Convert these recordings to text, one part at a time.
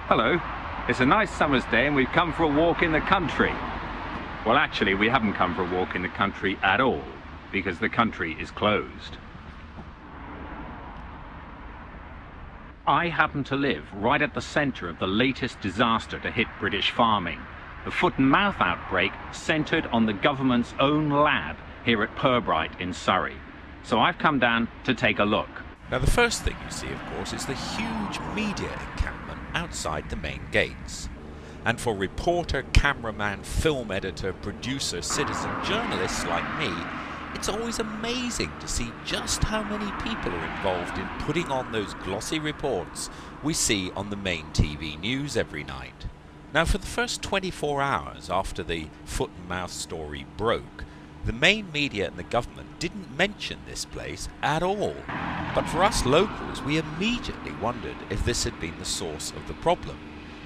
Hello. It's a nice summer's day and we've come for a walk in the country. Well, actually, we haven't come for a walk in the country at all, because the country is closed. I happen to live right at the centre of the latest disaster to hit British farming. The foot and mouth outbreak centred on the government's own lab here at Pirbright in Surrey. So I've come down to take a look. Now the first thing you see, of course, is the huge media encampment outside the main gates. And for reporter, cameraman, film editor, producer, citizen, journalists like me, it's always amazing to see just how many people are involved in putting on those glossy reports we see on the main TV news every night. Now for the first 24 hours after the foot and mouth story broke, the main media and the government didn't mention this place at all. But for us locals, we immediately wondered if this had been the source of the problem.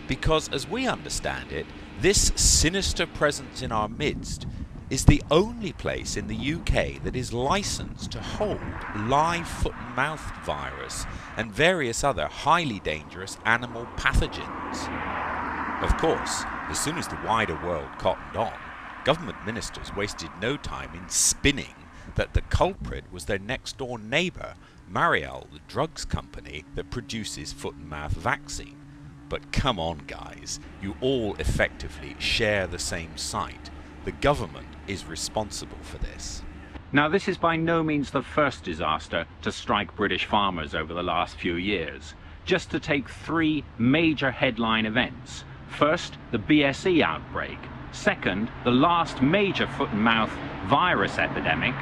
Because as we understand it, this sinister presence in our midst is the only place in the UK that is licensed to hold live foot and mouth virus and various other highly dangerous animal pathogens. Of course, as soon as the wider world cottoned on, government ministers wasted no time in spinning that the culprit was their next-door neighbour, Mariel, the drugs company that produces foot-and-mouth vaccine. But come on, guys, you all effectively share the same site. The government is responsible for this. Now, this is by no means the first disaster to strike British farmers over the last few years. Just to take three major headline events. First, the BSE outbreak. Second, the last major foot and mouth virus epidemic.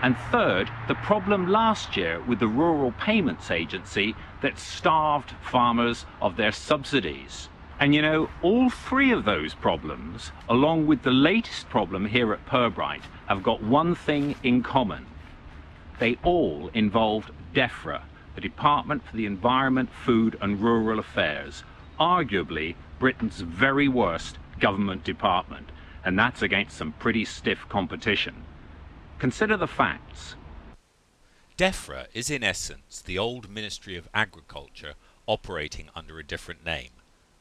And third, the problem last year with the Rural Payments Agency that starved farmers of their subsidies. And you know, all three of those problems, along with the latest problem here at Pirbright, have got one thing in common. They all involved Defra, the Department for the Environment, Food and Rural Affairs, arguably Britain's very worst government department, and that's against some pretty stiff competition. Consider the facts. Defra is in essence the old Ministry of Agriculture operating under a different name.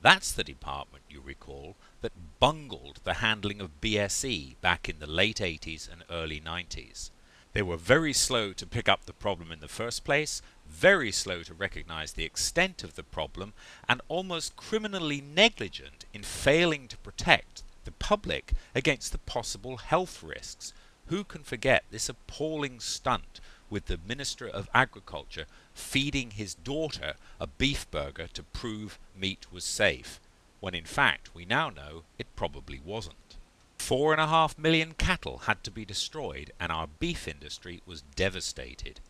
That's the department, you recall, that bungled the handling of BSE back in the late 80s and early 90s. They were very slow to pick up the problem in the first place, very slow to recognize the extent of the problem, and almost criminally negligent in failing to protect the public against the possible health risks. Who can forget this appalling stunt with the Minister of Agriculture feeding his daughter a beef burger to prove meat was safe, when in fact we now know it probably wasn't. 4.5 million cattle had to be destroyed and our beef industry was devastated.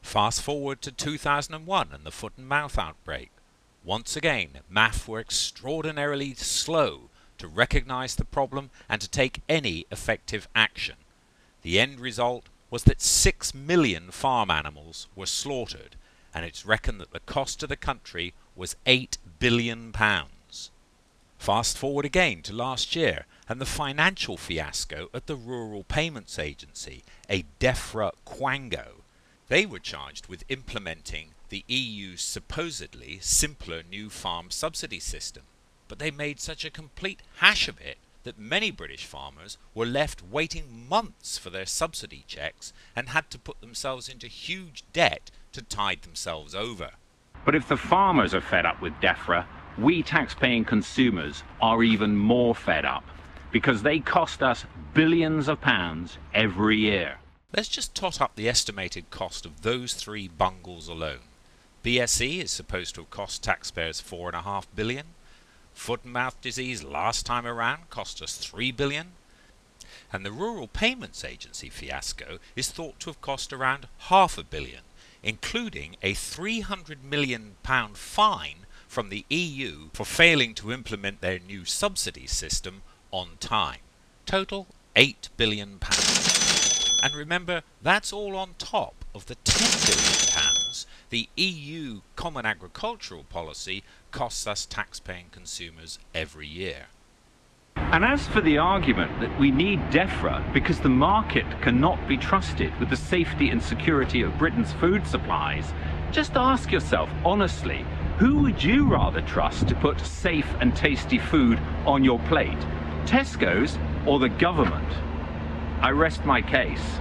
Fast forward to 2001 and the foot and mouth outbreak. Once again, MAF were extraordinarily slow to recognize the problem and to take any effective action. The end result was that 6 million farm animals were slaughtered, and it's reckoned that the cost to the country was £8 billion. Fast forward again to last year and the financial fiasco at the Rural Payments Agency, a Defra quango. They were charged with implementing the EU's supposedly simpler new farm subsidy system, but they made such a complete hash of it that many British farmers were left waiting months for their subsidy checks and had to put themselves into huge debt to tide themselves over. But if the farmers are fed up with Defra, we tax-paying consumers are even more fed up, because they cost us billions of pounds every year. Let's just tot up the estimated cost of those three bungles alone. BSE is supposed to have cost taxpayers £4.5 billion. Foot and mouth disease last time around cost us £3 billion. And the Rural Payments Agency fiasco is thought to have cost around £500 million, including a £300 million fine from the EU for failing to implement their new subsidy system on time. Total £8 billion. And remember, that's all on top of the £10 billion the EU Common Agricultural Policy costs us tax-paying consumers every year. And as for the argument that we need Defra because the market cannot be trusted with the safety and security of Britain's food supplies, just ask yourself honestly, Who would you rather trust to put safe and tasty food on your plate? Tesco's or the government? I rest my case.